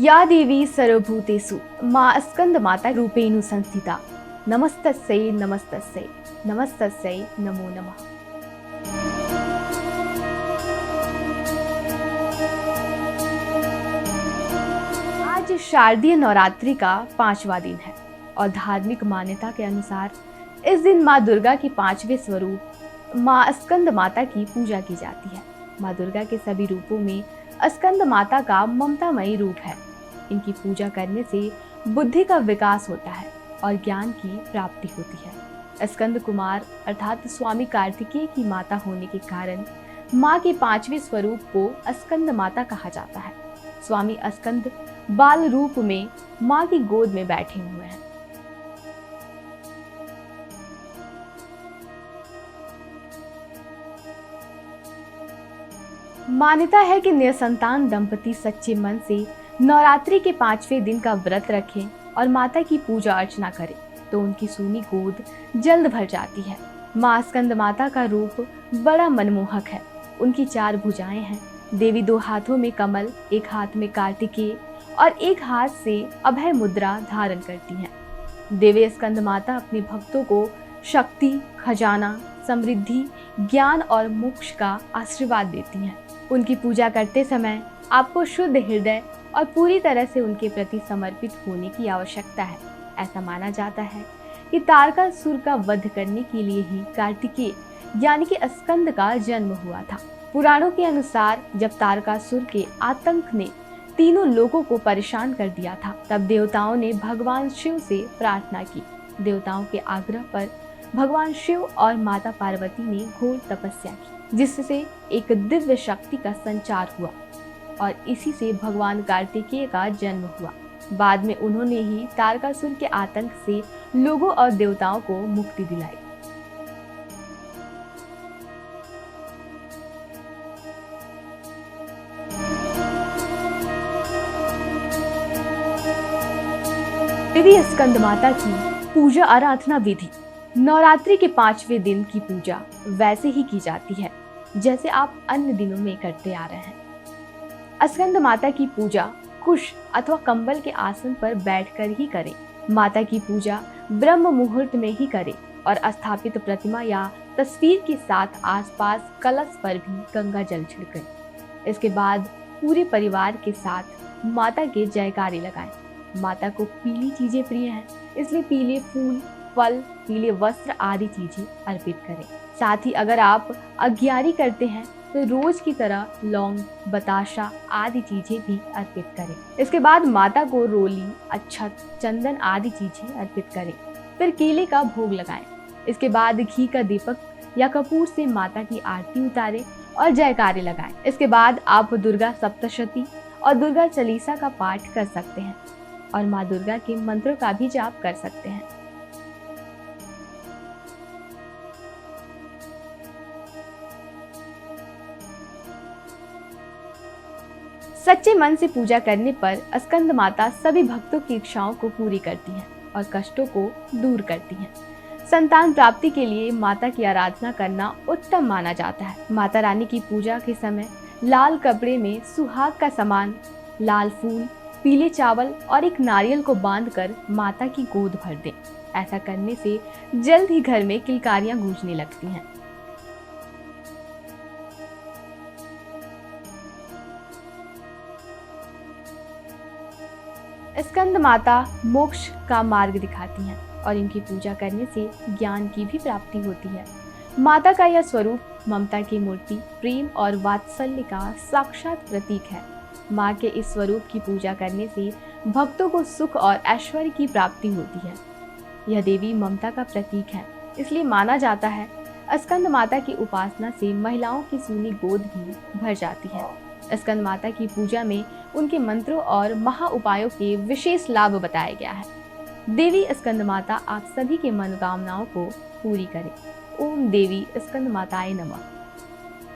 या देवी सर्वभूतेषु मां स्कंदमाता रूपेण संस्थिता नमस्तस्यै नमस्तस्यै नमस्तस्यै नमो नमः। आज शारदीय नवरात्रि का 5वां दिन है और धार्मिक मान्यता के अनुसार इस दिन मां दुर्गा के 5वें स्वरूप मां स्कंद माता की पूजा की जाती है। मां दुर्गा के सभी रूपों में स्कंद माता का ममतामयी रूप है। इनकी पूजा करने से बुद्धि का विकास होता है और ज्ञान की प्राप्ति होती है। स्कंद कुमार अर्थात स्वामी कार्तिकेय की माता होने के कारण मां के 5वें स्वरूप को स्कंद माता कहा जाता है। स्वामी स्कंद बाल रूप में मां की गोद में बैठे हुए हैं। मान्यता है कि निसंतान दंपति सच्चे मन से नवरात्रि के 5वें दिन का व्रत रखें और माता की पूजा अर्चना करें तो उनकी सूनी गोद जल्द भर जाती है। मां स्कंद माता का रूप बड़ा मनमोहक है। उनकी 4 भुजाएं हैं। देवी 2 हाथों में कमल, एक हाथ में कार्तिकेय और एक हाथ से अभय मुद्रा धारण करती हैं। देवी स्कंद माता अपने भक्तों को शक्ति, खजाना, समृद्धि, ज्ञान और मोक्ष का आशीर्वाद देती हैं। उनकी पूजा करते समय आपको शुद्ध हृदय और पूरी तरह से उनके प्रति समर्पित होने की आवश्यकता है। ऐसा माना जाता है कि तारकासुर का वध करने के लिए ही कार्तिकेय यानी कि स्कंद का जन्म हुआ था। पुराणों के अनुसार जब तारकासुर के आतंक ने तीनों लोगों को परेशान कर दिया था, तब देवताओं ने भगवान शिव से प्रार्थना की। देवताओं के आग्रह पर भगवान शिव और माता पार्वती ने घोर तपस्या की, जिससे एक दिव्य शक्ति का संचार हुआ और इसी से भगवान कार्तिकेय का जन्म हुआ। बाद में उन्होंने ही तारकासुर के आतंक से लोगों और देवताओं को मुक्ति दिलाई। देवी स्कंद माता की पूजा आराधना विधि। नवरात्रि के 5वें दिन की पूजा वैसे ही की जाती है जैसे आप अन्य दिनों में करते आ रहे हैं। स्कंद माता की पूजा कुश अथवा कंबल के आसन पर बैठकर ही करें। माता की पूजा ब्रह्म मुहूर्त में ही करें और स्थापित प्रतिमा या तस्वीर के साथ आसपास कलश पर भी गंगा जल छिड़कें। इसके बाद पूरे परिवार के साथ माता के जयकारे लगाएं। माता को पीली चीजें प्रिय हैं, इसलिए पीले फूल, फल, पीले वस्त्र आदि चीजें अर्पित करें। साथ ही अगर आप अग्यारी करते हैं तो रोज की तरह लौंग, बताशा आदि चीजें भी अर्पित करें। इसके बाद माता को रोली, अक्षत, चंदन आदि चीजें अर्पित करें। फिर केले का भोग लगाएं। इसके बाद घी का दीपक या कपूर से माता की आरती उतारें और जयकारे लगाएं। इसके बाद आप दुर्गा सप्तशती और दुर्गा चालीसा का पाठ कर सकते हैं और माँ दुर्गा के मंत्रों का भी जाप कर सकते हैं। सच्चे मन से पूजा करने पर स्कंद माता सभी भक्तों की इच्छाओं को पूरी करती हैं और कष्टों को दूर करती हैं। संतान प्राप्ति के लिए माता की आराधना करना उत्तम माना जाता है। माता रानी की पूजा के समय लाल कपड़े में सुहाग का सामान, लाल फूल, पीले चावल और एक नारियल को बांधकर माता की गोद भर दें। ऐसा करने से जल्द ही घर में किलकारियां गूंजने लगती हैं। स्कंद माता मोक्ष का मार्ग दिखाती हैं और इनकी पूजा करने से ज्ञान की भी प्राप्ति होती है। माता का यह स्वरूप ममता की मूर्ति, प्रेम और वात्सल्य का साक्षात प्रतीक है। माँ के इस स्वरूप की पूजा करने से भक्तों को सुख और ऐश्वर्य की प्राप्ति होती है। यह देवी ममता का प्रतीक है, इसलिए माना जाता है स्कंद माता की उपासना से महिलाओं की सूनी गोद भी भर जाती है। स्कंद माता की पूजा में उनके मंत्रों और महा उपायों के विशेष लाभ बताया गया है। देवी स्कंद माता आप सभी के मनोकामनाओं को पूरी करे। ओम देवी स्कंद माताय नमः।